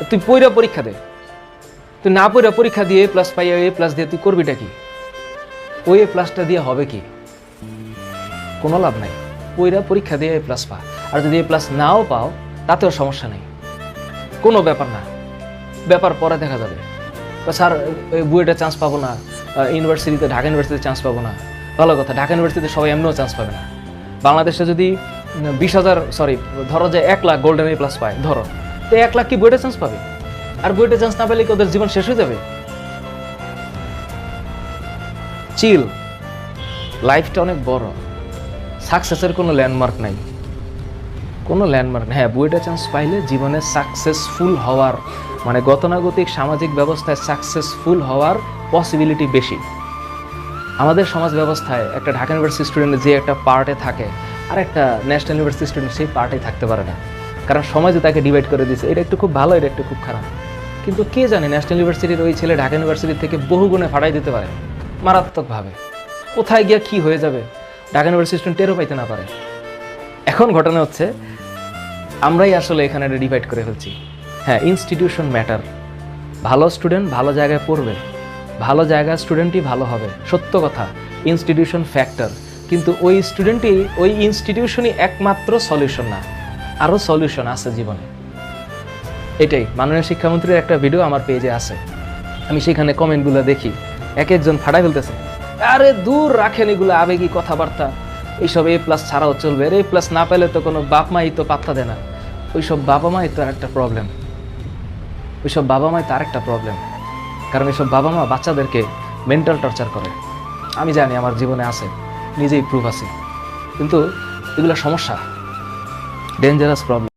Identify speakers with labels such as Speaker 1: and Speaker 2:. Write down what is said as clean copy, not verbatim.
Speaker 1: তুই পইরা পরীক্ষা দে, তুই না পইরা পরীক্ষা দিয়ে এ প্লাস পাইয়া এ প্লাস দিয়ে তুই করবিটা কি? ওই এ প্লাসটা দিয়ে হবে কি? কোনো লাভ নাই। পইরা পরীক্ষা দিয়ে এ প্লাস পা, আর যদি এ প্লাস নাও পাও তাতেও সমস্যা নেই, কোনো ব্যাপার না, ব্যাপার পরে দেখা যাবে। স্যার বুয়েটে চান্স পাবো না, ইউনিভার্সিটিতে ঢাকা ইউনিভার্সিটিতে চান্স পাবো না, ভালো কথা, ঢাকা ইউনিভার্সিটিতে সবাই এমনিও চান্স পাবে না। বাংলাদেশে যদি 20,000 ধরো যে 1 লাখ গোল্ডেন এ প্লাস পায়, ধরো তো 1 লাখ কি বুয়েটে চান্স পাবে? আর বুয়েটে চান্স না পেলে কি ওদের জীবন শেষ হয়ে যাবে? চিল, লাইফটা অনেক বড়, সাকসেসের কোনো ল্যান্ডমার্ক নাই, কোনো ল্যান্ডমার্ক নেই। হ্যাঁ, বুয়েটে চান্স পাইলে জীবনে সাকসেসফুল হওয়ার মানে গতানুগতিক সামাজিক ব্যবস্থায় সাকসেসফুল হওয়ার পসিবিলিটি বেশি। আমাদের সমাজ ব্যবস্থায় একটা ঢাকা ইউনিভার্সিটি স্টুডেন্ট যে একটা পার্টে থাকে আর একটা ন্যাশনাল ইউনিভার্সিটি স্টুডেন্ট সেই পার্টে থাকতে পারে না, কারণ সমাজে তাকে ডিভাইড করে দিয়েছে। এটা একটু খুব ভালো, এটা একটু খুব খারাপ। কিন্তু কে জানে ন্যাশনাল ইউনিভার্সিটির ওই ছেলে ঢাকা ইউনিভার্সিটি থেকে বহু গুণে ফাটাই দিতে পারে মারাত্মকভাবে। কোথায় গিয়া কি হয়ে যাবে ঢাকা ইউনিভার্সিটি স্টুডেন্ট টেরও পাইতে না পারে। এখন ঘটনা হচ্ছে আমরাই আসলে এখানে ডিভাইড করে ফেলছি। হ্যাঁ, ইনস্টিটিউশন ম্যাটার। ভালো স্টুডেন্ট ভালো জায়গায় পড়বে, ভালো জায়গায় স্টুডেন্টই ভালো হবে, সত্য কথা। ইনস্টিটিউশন ফ্যাক্টর, কিন্তু ওই স্টুডেন্টই ওই ইনস্টিটিউশনই একমাত্র সলিউশন না, আরও সলিউশন আছে জীবনে। এটাই মাননীয় শিক্ষামন্ত্রীর একটা ভিডিও আমার পেজে আছে, আমি সেখানে কমেন্টগুলো দেখি, এক একজন ফাটাই ফেলতেছে, আরে দূর রাখেন এগুলো আবেগী কথাবার্তা, এইসব এ প্লাস ছাড়াও চলবে, এ প্লাস না পেলে তো কোনো বাপ মাই তো পাত্তা দেয় না। ওইসব বাবা মাই তো একটা প্রবলেম, ওইসব বাবা মাই তার একটা প্রবলেম, কারণ এইসব বাবা মা বাচ্চাদেরকে মেন্টাল টর্চার করে। আমি জানি, আমার জীবনে আছে, নিজেই প্রুফ আছে, কিন্তু এগুলো সমস্যা, ডেঞ্জারাস প্রবলেম।